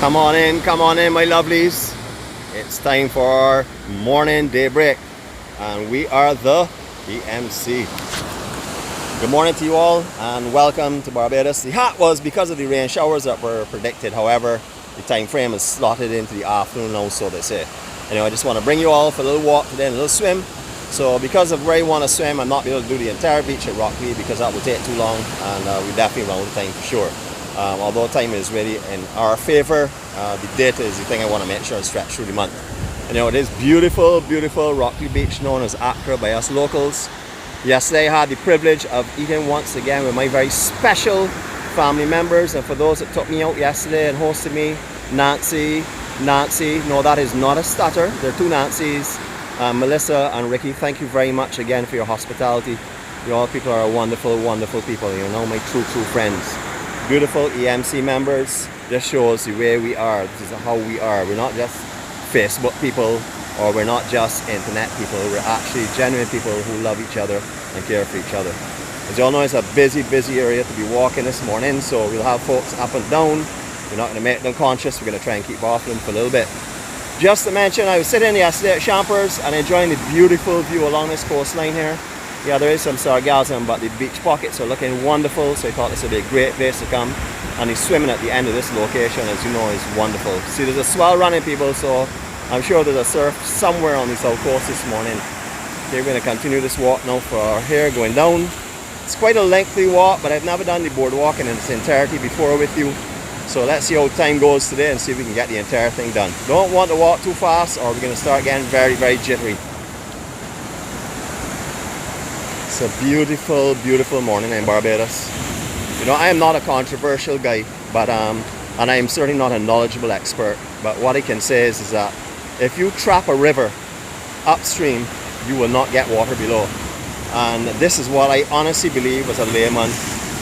Come on in, my lovelies. It's time for morning daybreak, and we are the EMC. Good morning to you all, and welcome to Barbados. The hat was because of the rain showers that were predicted. However, the time frame is slotted into the afternoon now, so they say. Anyway, I just want to bring you all for a little walk today and a little swim. So because of where I want to swim, I'm not be able to do the entire beach at Rockview because that will take too long, and we definitely run out of time for sure. Although time is really in our favor, the date is the thing I want to make sure I stretch through the month. And it is beautiful, beautiful Rockview Beach, known as Accra by us locals. Yesterday I had the privilege of eating once again with my very special family members, and for those that took me out yesterday and hosted me, Nancy, no, that is not a stutter, there are two Nancys, Melissa and Ricky. Thank you very much again for your hospitality. You all people are wonderful, wonderful people. You know, my true friends. Beautiful EMC members. This shows the way we are. This is how we are. We're not just Facebook people, or we're not just internet people. We're actually genuine people who love each other and care for each other. As you all know, it's a busy area to be walking this morning, so we'll have folks up and down. We're not going to make them conscious. We're going to try and keep off them for a little bit. Just to mention, I was sitting yesterday at Champers and enjoying the beautiful view along this coastline here. Yeah, there is some sargassum, but the beach pockets are looking wonderful, so I thought this would be a great place to come. And the swimming at the end of this location, as you know, is wonderful. See, there's a swell running, people, so I'm sure there's a surf somewhere on the south coast this morning. Okay, we're going to continue this walk now for here, going down. It's quite a lengthy walk, but I've never done the boardwalk in its entirety before with you. So let's see how time goes today and see if we can get the entire thing done. Don't want to walk too fast, or we're going to start getting very jittery. It's a beautiful, beautiful morning in Barbados. You know, I am not a controversial guy, but and I am certainly not a knowledgeable expert. But what I can say is that if you trap a river upstream, you will not get water below. And this is what I honestly believe, as a layman,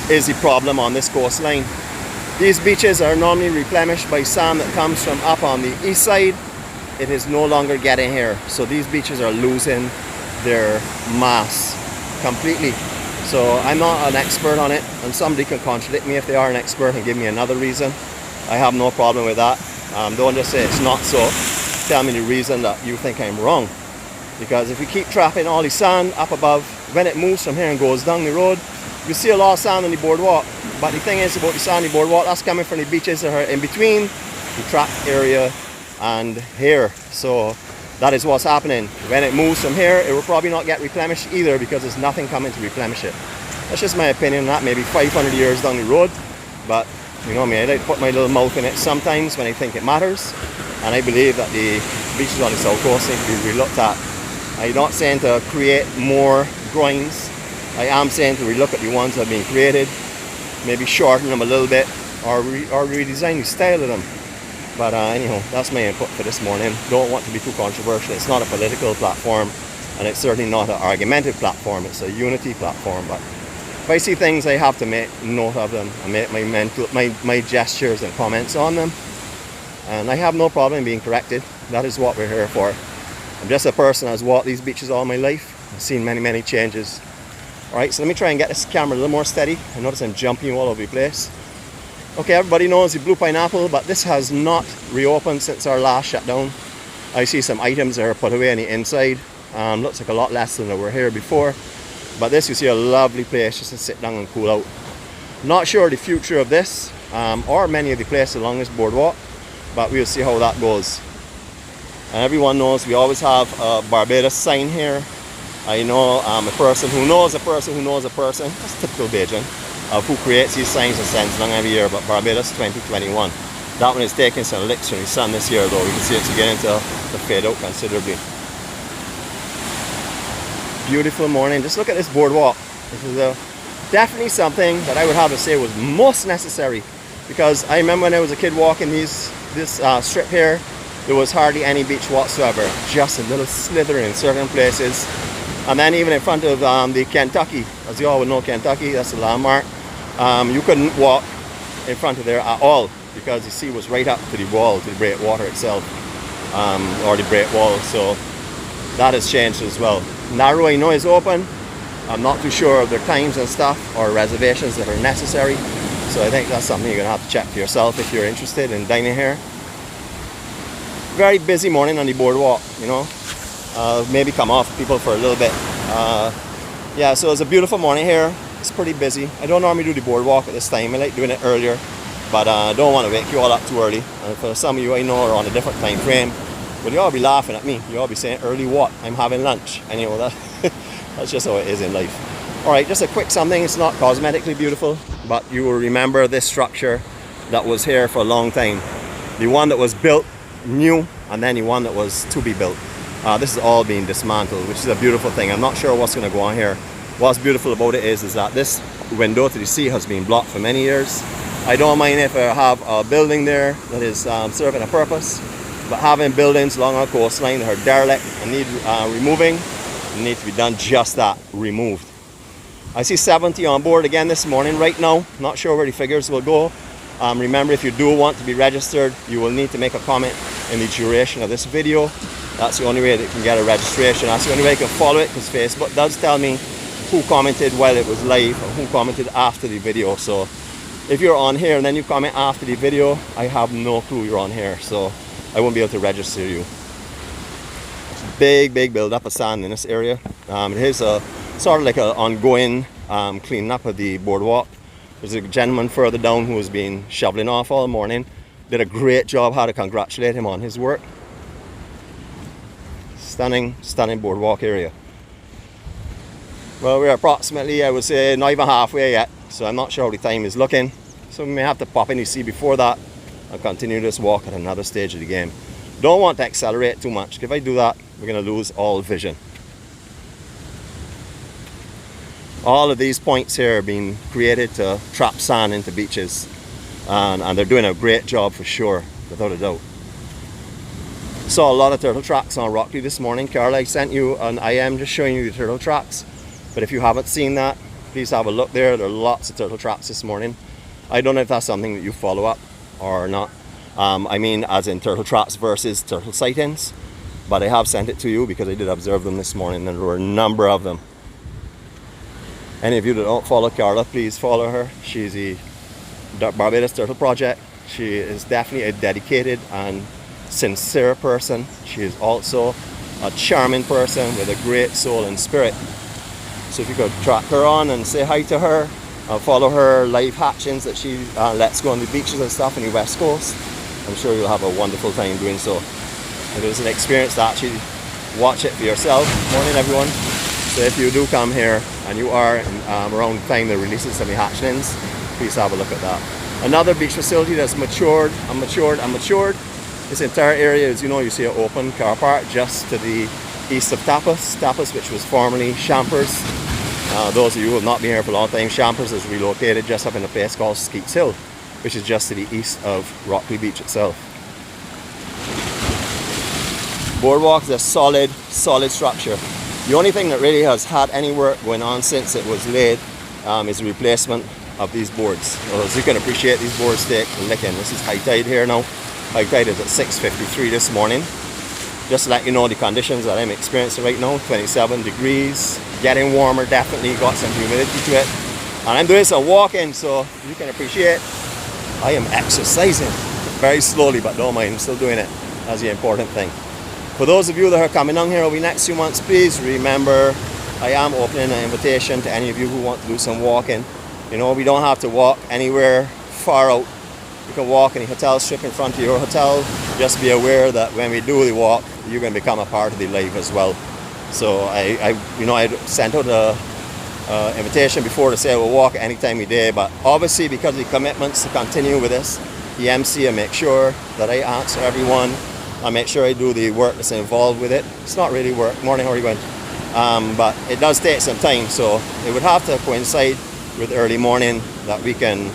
is the problem on this coastline. These beaches are normally replenished by sand that comes from up on the east side. It is no longer getting here, so these beaches are losing their mass completely. So I'm not an expert on it, and somebody can contradict me if they are an expert and give me another reason. I have no problem with that. Don't just say it's not so. Tell me the reason that you think I'm wrong. Because if you keep trapping all the sand up above, when it moves from here and goes down the road, you see a lot of sand on the boardwalk. But the thing is about the sandy boardwalk, that's coming from the beaches that are in between the track area and here. So that is what's happening. When it moves from here, it will probably not get replenished either, because there's nothing coming to replenish it. That's just my opinion. That may be 500 years down the road, but you know me, I like to put my little mouth in it sometimes when I think it matters. And I believe that the beaches on the south coast need to be relooked at. I'm not saying to create more groins. I am saying to relook at the ones that have been created, maybe shorten them a little bit, or redesign the style of them. But anyhow, that's my input for this morning. Don't want to be too controversial. It's not a political platform, and it's certainly not an argumentative platform. It's a unity platform. But if I see things, I have to make note of them and make my gestures and comments on them. And I have no problem being corrected. That is what we're here for. I'm just a person who has walked these beaches all my life. I've seen many changes. Alright, so let me try and get this camera a little more steady. I notice I'm jumping all over the place. Okay, everybody knows the Blue Pineapple, but this has not reopened since our last shutdown. I see some items that are put away on the inside. Looks like a lot less than they were here before. But this, you see, a lovely place just to sit down and cool out. Not sure the future of this, or many of the places along this boardwalk, but we'll see how that goes. And everyone knows we always have a Barbados sign here. I know a person who knows a person who knows a person. That's typical Beijing, of who creates these signs and sends them every year. But Barbados 2021. That one is taking some licks from the sun this year, though. You can see it's beginning to fade out considerably. Beautiful morning. Just look at this boardwalk. This is definitely something that I would have to say was most necessary. Because I remember when I was a kid walking this strip here, there was hardly any beach whatsoever. Just a little slither in certain places. And then even in front of the Kentucky, as you all would know, Kentucky, that's the landmark, you couldn't walk in front of there at all, because the sea was right up to the wall, to the breakwater itself, or the break wall. So that has changed as well. Narrow, I know, is open. I'm not too sure of their times and stuff, or reservations that are necessary. So I think that's something you're going to have to check for yourself if you're interested in dining here. Very busy morning on the boardwalk, you know. Maybe come off people for a little bit. Yeah, so it's a beautiful morning here. It's pretty busy. I don't normally do the boardwalk at this time. I like doing it earlier, but I don't want to wake you all up too early. And for some of you I know are on a different time frame, well, you all be laughing at me. You all be saying, early what? I'm having lunch. And you know, that's just how it is in life. Alright, just a quick something. It's not cosmetically beautiful, but you will remember this structure that was here for a long time. The one that was built new, and then the one that was to be built. This is all being dismantled, which is a beautiful thing. I'm not sure what's going to go on here. What's beautiful about it is that this window to the sea has been blocked for many years. I don't mind if I have a building there that is serving a purpose, but having buildings along our coastline that are derelict and need removing, need to be done just that, removed. I see 70 on board again this morning. Right now, not sure where the figures will go. Remember, if you do want to be registered, you will need to make a comment in the duration of this video. That's the only way that you can get a registration. That's the only way you can follow it, because Facebook does tell me who commented while it was live or who commented after the video. So if you're on here and then you comment after the video, I have no clue you're on here, so I won't be able to register you. Big build up of sand in this area. It is a sort of like an ongoing cleaning up of the boardwalk. There's a gentleman further down who has been shoveling off all morning. Did a great job. Had to congratulate him on his work. Stunning boardwalk area. Well, we're approximately, I would say, not even halfway yet, so I'm not sure how the time is looking. So we may have to pop in the sea before that and continue this walk at another stage of the game. Don't want to accelerate too much. If I do that, we're going to lose all vision. All of these points here are being created to trap sand into beaches, and they're doing a great job for sure, without a doubt. Saw a lot of turtle tracks on Rockley this morning. Carl, I sent you an IM just showing you the turtle tracks, but if you haven't seen that, please have a look there. There are lots of turtle tracks this morning. I don't know if that's something that you follow up or not. I mean, as in turtle traps versus turtle sightings, but I have sent it to you because I did observe them this morning, and there were a number of them. Any of you that don't follow Carla, please follow her. She's the Barbados Turtle Project. She is definitely a dedicated and sincere person. She is also a charming person with a great soul and spirit. So if you could track her on and say hi to her, follow her live hatchings that she lets go on the beaches and stuff in the West Coast, I'm sure you'll have a wonderful time doing so. It is an experience to actually watch it for yourself. Morning, everyone. So if you do come here and you are around the time the releases of the hatchlings, please have a look at that. Another beach facility that's matured and matured and matured. This entire area, as you know, you see an open car park just to the east of Tapas, which was formerly Champers. Those of you who have not been here for a long time, Champers is relocated just up in a place called Skeets Hill, which is just to the east of Rockley Beach itself. Boardwalk is a solid structure. The only thing that really has had any work going on since it was laid is the replacement of these boards. Well, as you can appreciate, these boards take a licking. This is high tide here now. High tide is at 6:53 this morning. Just to let you know the conditions that I'm experiencing right now, 27 degrees, getting warmer, definitely got some humidity to it. And I'm doing some walking, so you can appreciate I am exercising very slowly, but don't mind, I'm still doing it. That's the important thing. For those of you that are coming down here over the next few months, please remember I am opening an invitation to any of you who want to do some walking. You know, we don't have to walk anywhere far out. You can walk in the hotel strip in front of your hotel. Just be aware that when we do the walk, you're going to become a part of the live as well. So I sent out an invitation before to say we'll walk any time of day, but obviously because of the commitments to continue with this, the MC, I make sure that I answer everyone. I make sure I do the work that's involved with it. It's not really work. Morning, how are you going? But it does take some time, so it would have to coincide with early morning that we can,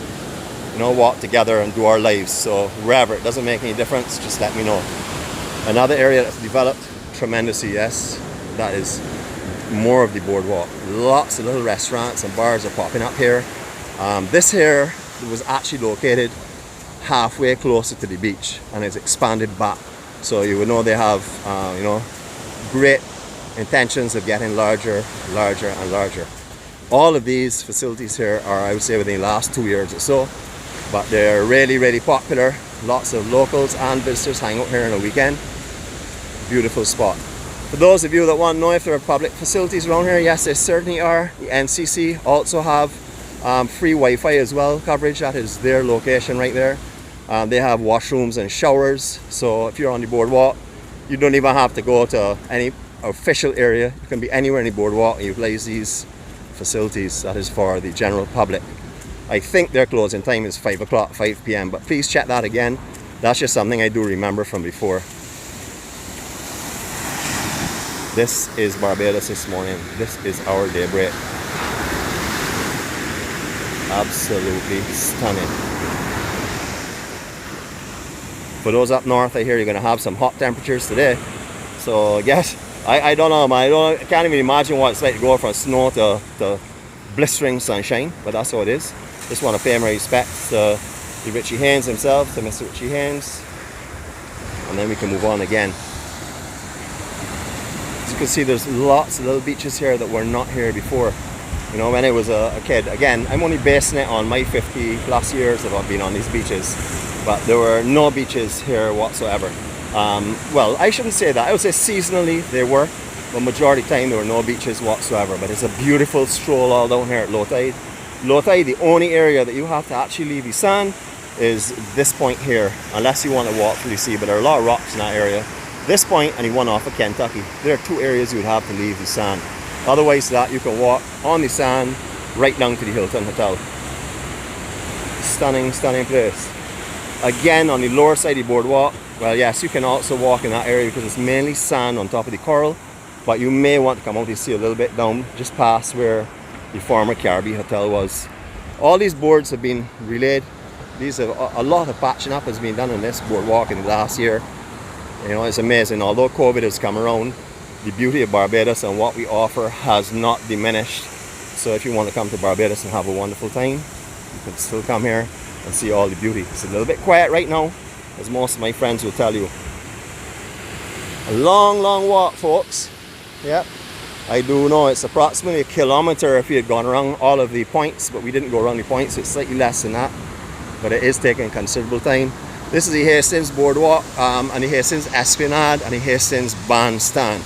you know, walk together and do our lives. So wherever, it doesn't make any difference, just let me know. Another area that's developed tremendously, yes, that is more of the boardwalk. Lots of little restaurants and bars are popping up here. This here was actually located halfway closer to the beach and it's expanded back. So you would know they have, you know, great intentions of getting larger, larger and larger. All of these facilities here are, I would say, within the last 2 years or so, but they're really, really popular Lots of locals and visitors hang out here on a weekend. Beautiful spot. For those of you that want to know if there are public facilities around here, yes, there certainly are. The NCC also have free Wi-Fi as well coverage. That is their location right there. They have washrooms and showers, so if you're on the boardwalk, you don't even have to go to any official area. You can be anywhere in the boardwalk and utilize these facilities. That is for the general public. I think their closing time is 5 o'clock, 5 p.m. But please check that again. That's just something I do remember from before. This is Barbados this morning. This is our daybreak. Absolutely stunning. For those up north, I hear you're going to have some hot temperatures today. So yes, I don't know, man. I can't even imagine what it's like to go from snow to blistering sunshine. But that's how it is. Just want to pay my respects to Richie Haynes himself, to Mr. Richie Haynes. And then we can move on again. As you can see, there's lots of little beaches here that were not here before. You know, when I was a kid, again, I'm only basing it on my 50 plus years that I've been on these beaches, but there were no beaches here whatsoever. Well, I shouldn't say that. I would say seasonally they were, but majority of the time there were no beaches whatsoever. But it's a beautiful stroll all down here at low tide. Low tide, the only area that you have to actually leave the sand is this point here, unless you want to walk through the sea, but there are a lot of rocks in that area. This point and the one off of Kentucky, there are two areas you would have to leave the sand. Otherwise that you can walk on the sand right down to the Hilton Hotel. Stunning, stunning place. Again, on the lower side of the boardwalk, well, yes, you can also walk in that area because it's mainly sand on top of the coral, but you may want to come out and see a little bit down, just past where the former Caribbean Hotel was. All these boards have been relayed. These have, a lot of patching up has been done on this boardwalk in the last year. You know, it's amazing. Although COVID has come around, the beauty of Barbados and what we offer has not diminished. So if you want to come to Barbados and have a wonderful time, you can still come here and see all the beauty. It's a little bit quiet right now, as most of my friends will tell you. A long, long walk, folks. Yep. I do know it's approximately 1 kilometer if we had gone around all of the points, but we didn't go around the points, so it's slightly less than that. But it is taking considerable time. This is the Hastings Boardwalk, and the Hastings Esplanade, and the Hastings Bandstand.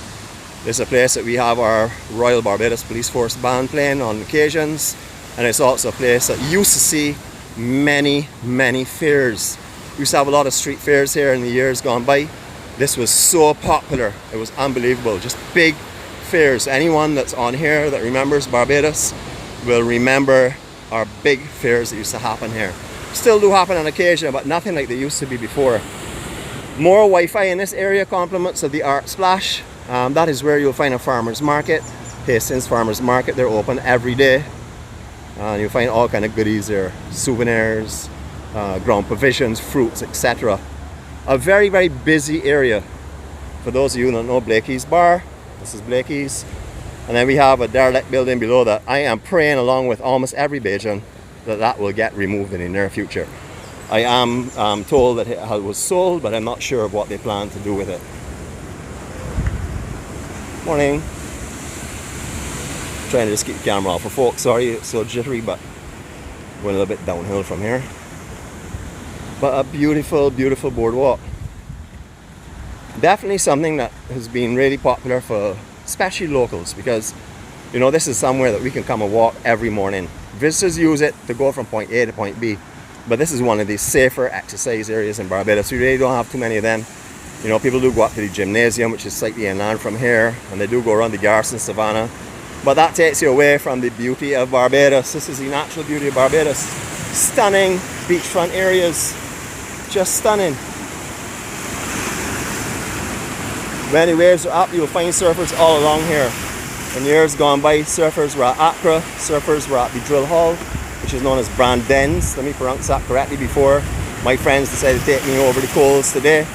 This is a place that we have our Royal Barbados Police Force band playing on occasions, and it's also a place that used to see many, many fairs. We used to have a lot of street fairs here in the years gone by. This was so popular, it was unbelievable. Just big fairs. Anyone that's on here that remembers Barbados will remember our big fairs that used to happen here. Still do happen on occasion, but nothing like they used to be before. More Wi-Fi in this area, compliments of the Art Splash. That is where you'll find a farmer's market. Hastings Farmer's Market, they're open every day. You'll find all kind of goodies there, souvenirs, ground provisions, fruits, etc. A very, very busy area. For those of you who don't know Blakey's Bar, this is Blakey's. And then we have a derelict building below that. I am praying, along with almost every Bajan, that will get removed in the near future. I am told that it was sold, but I'm not sure of what they plan to do with it. Morning. Trying to just keep the camera off for folks. Sorry it's so jittery, but we're a little bit downhill from here. But a beautiful, beautiful boardwalk. Definitely something that has been really popular for especially locals, because you know, this is somewhere that we can come and walk every morning. Visitors use it to go from point A to point B, but this is one of the safer exercise areas in Barbados. We really don't have too many of them. You know, people do go up to the gymnasium, which is slightly inland from here, and they do go around the Garrison Savannah, but that takes you away from the beauty of Barbados. This is the natural beauty of Barbados. Stunning beachfront areas, just stunning. When the waves are up, you'll find surfers all along here. In years gone by, surfers were at Accra, surfers were at the drill hall, which is known as dhen. Let me pronounce that correctly before my friends decided to take me over the coals today.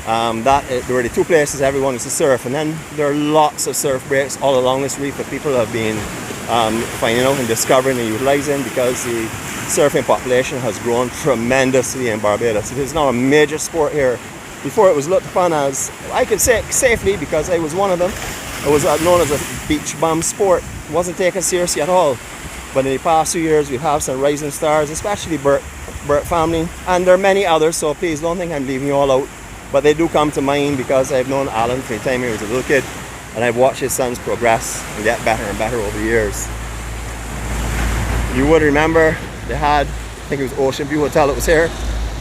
There were the two places everyone used to surf, and then there are lots of surf breaks all along this reef that people have been finding out and discovering and utilizing, because the surfing population has grown tremendously in Barbados. It is now a major sport here. Before it was looked upon as, I can say it safely because I was one of them, it was known as a beach bum sport. It wasn't taken seriously at all. But in the past few years, we have some rising stars, especially Bert Burt family, and there are many others, so please don't think I'm leaving you all out. But they do come to mind because I've known Alan from the time he was a little kid, and I've watched his sons progress and get better and better over the years. You would remember they had, I think it was Ocean View Hotel that was here.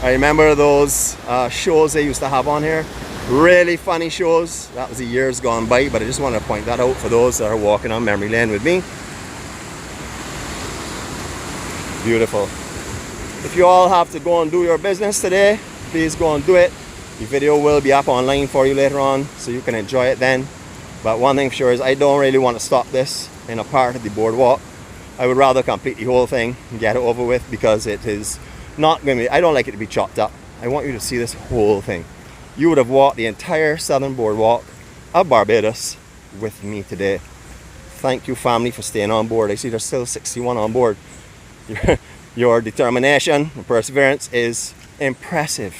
I remember those shows they used to have on here. Really funny shows. That was the years gone by, but I just wanted to point that out for those that are walking on memory lane with me. Beautiful. If you all have to go and do your business today, please go and do it. The video will be up online for you later on, so you can enjoy it then. But one thing for sure is I don't really want to stop this in a part of the boardwalk. I would rather complete the whole thing and get it over with, because it is not going to be, I don't like it to be chopped up. I want you to see this whole thing. You would have walked the entire southern boardwalk of Barbados with me today. Thank you, family, for staying on board. I see there's still 61 on board. Your determination and perseverance is impressive.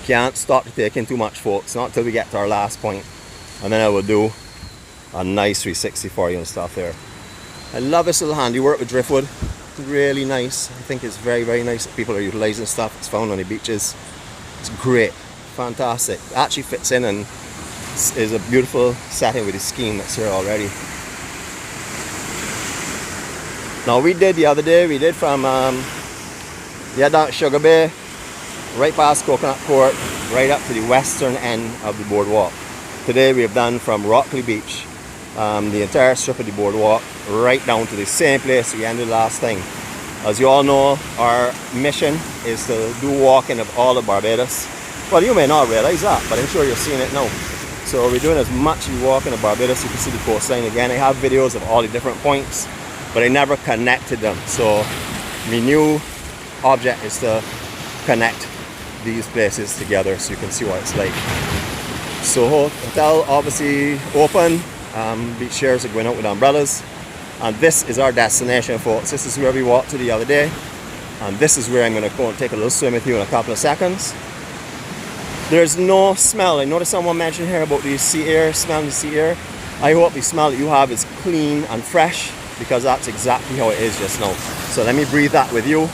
Can't stop to take in too much, folks, not till we get to our last point, and then I will do a nice 360 for you and stuff there. I love this little handiwork with driftwood. It's really nice. I think it's very, very nice that people are utilizing stuff. It's found on the beaches. It's great, fantastic. It actually fits in and is a beautiful setting with the scheme that's here already. Now we did the other day, we did from down Sugar Bay, right past Coconut Court, right up to the western end of the boardwalk. Today we have done from Rockley Beach, the entire strip of the boardwalk, right down to the same place we ended last time. As you all know, our mission is to do walking of all of Barbados. Well, you may not realize that, but I'm sure you're seeing it now. So we're doing as much walking of Barbados. You can see the coastline again. I have videos of all the different points, but I never connected them. So my new object is to connect these places together so you can see what it's like. Soco Hotel obviously open. Beach chairs are going out with umbrellas, and this is our destination, folks. This is where we walked to the other day, and this is where I'm going to go and take a little swim with you in a couple of seconds. There's no smell. I noticed someone mentioned here about the sea air, smelling the sea air. I hope the smell that you have is clean and fresh, because that's exactly how it is just now. So let me breathe that with you.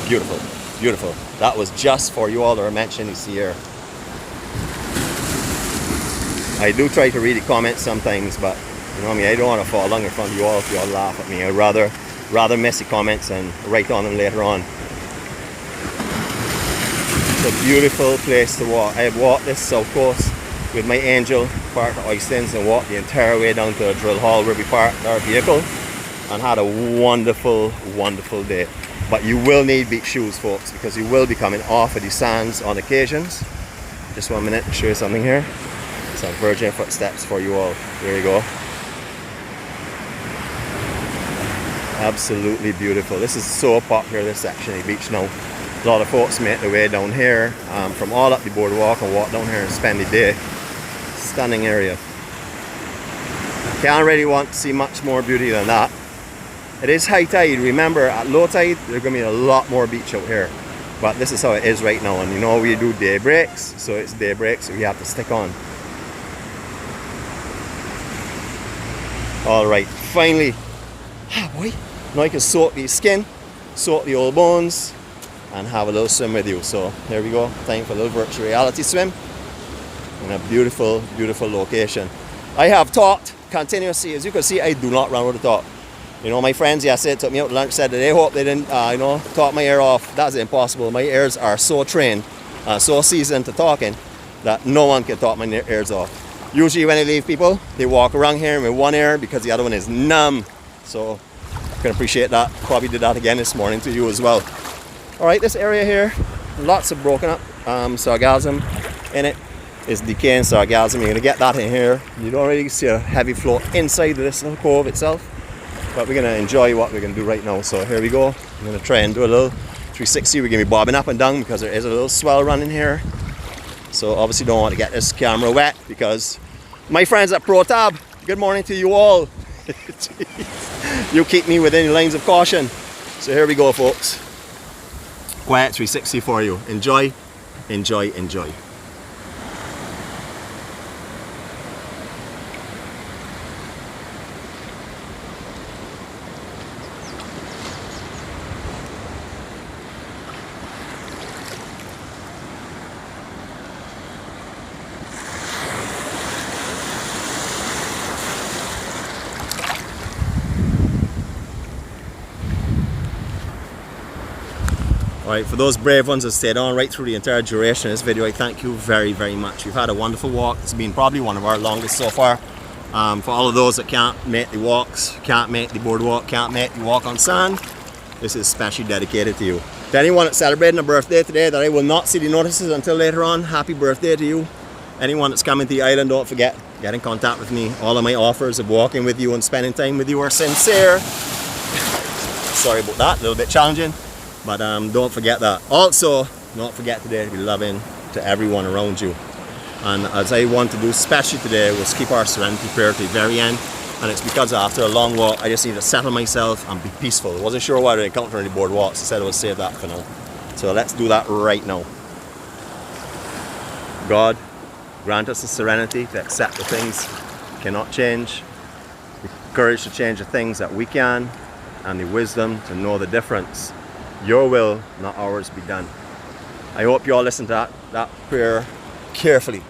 Beautiful, beautiful. That was just for you all that are mentioning the sea air. I do try to read the comments sometimes, but you know what I mean, I don't want to fall along in front of you all if you all laugh at me. I'd rather miss the comments and write on them later on. It's a beautiful place to walk. I have walked this south coast with my angel, parked at Hastings, and walked the entire way down to the drill hall where we parked our vehicle, and had a wonderful, wonderful day. But you will need beach shoes, folks, because you will be coming off of the sands on occasions. Just 1 minute to show you something here. Some virgin footsteps for you all. There you go. Absolutely beautiful. This is so popular, this section of the beach now. A lot of folks make their way down here from all up the boardwalk and walk down here and spend the day. Stunning area. Can't really want to see much more beauty than that. It is high tide. Remember, at low tide, there's going to be a lot more beach out here. But this is how it is right now. And you know, we do day breaks, so it's day breaks, so we have to stick on. Alright, finally. Ah, boy. Now I can soak the skin, soak the old bones, and have a little swim with you. So there we go. Time for a little virtual reality swim in a beautiful, beautiful location. I have talked continuously. As you can see, I do not run with the talk. You know, my friends yesterday took me out to lunch, said that they hope they didn't, talk my ear off. That's impossible. My ears are so trained, so seasoned to talking, that no one can talk my ears off. Usually when I leave people, they walk around here with one ear because the other one is numb. So I can appreciate that. Probably did that again this morning to you as well. Alright, this area here, lots of broken up sargassum in it. It's decaying sargassum. You're going to get that in here. You don't really see a heavy flow inside of this little cove itself. But we're going to enjoy what we're going to do right now. So here we go. I'm going to try and do a little 360. We're going to be bobbing up and down because there is a little swell running here. So obviously don't want to get this camera wet, because my friends at ProTab, good morning to you all. You keep me within the lines of caution. So here we go, folks. quiet 360 for you. Enjoy, enjoy, enjoy. Alright, for those brave ones that stayed on right through the entire duration of this video, I thank you very, very much. We've had a wonderful walk. It's been probably one of our longest so far. For all of those that can't make the walks, can't make the boardwalk, can't make the walk on sand, this is specially dedicated to you. To anyone that's celebrating a birthday today that I will not see the notices until later on, happy birthday to you. Anyone that's coming to the island, don't forget, get in contact with me. All of my offers of walking with you and spending time with you are sincere. Sorry about that, a little bit challenging. But don't forget that. Also, don't forget today to be loving to everyone around you. And as I want to do especially today was keep our serenity prayer to the very end. And it's because after a long walk, I just need to settle myself and be peaceful. I wasn't sure what I'd encounter on the boardwalk, so I said I would save that for now. So let's do that right now. God, grant us the serenity to accept the things we cannot change, the courage to change the things that we can, and the wisdom to know the difference. Your will, not ours, be done. I hope you all listen to that prayer carefully.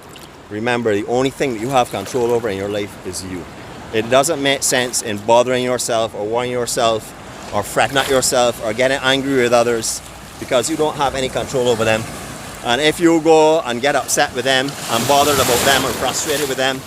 Remember, the only thing that you have control over in your life is you. It doesn't make sense in bothering yourself or worrying yourself or fretting at yourself or getting angry with others because you don't have any control over them. And if you go and get upset with them and bothered about them or frustrated with them,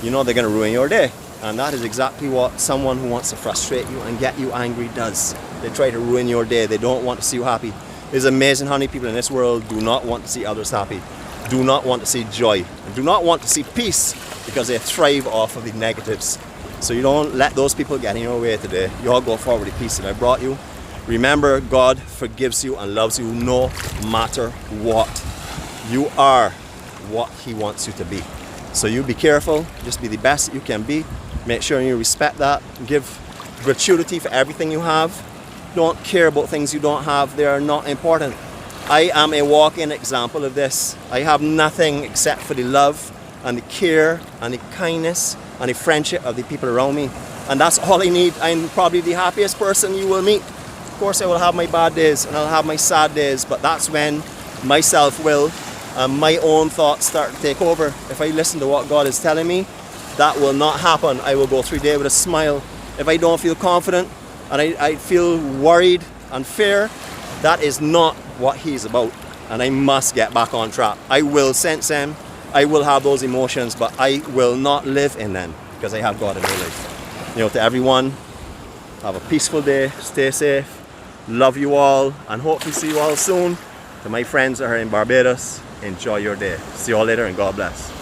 you know they're going to ruin your day. And that is exactly what someone who wants to frustrate you and get you angry does. They try to ruin your day. They don't want to see you happy. It's amazing how many people in this world do not want to see others happy, do not want to see joy, and do not want to see peace because they thrive off of the negatives. So you don't let those people get in your way today. You all go forward with the peace that I brought you. Remember, God forgives you and loves you no matter what. You are what He wants you to be. So you be careful, just be the best that you can be. Make sure you respect that. Give gratuity for everything you have. Don't care about things you don't have. They are not important. I am a walking example of this. I have nothing except for the love and the care and the kindness and the friendship of the people around me. And that's all I need. I'm probably the happiest person you will meet. Of course, I will have my bad days and I'll have my sad days, but that's when my self-will and my own thoughts start to take over. If I listen to what God is telling me, that will not happen. I will go through the day with a smile. If I don't feel confident and I feel worried and fear, that is not what He's about. And I must get back on track. I will sense them. I will have those emotions, but I will not live in them because I have God in my life. You know, to everyone, have a peaceful day. Stay safe. Love you all and hopefully see you all soon. To my friends that are in Barbados, enjoy your day. See you all later and God bless.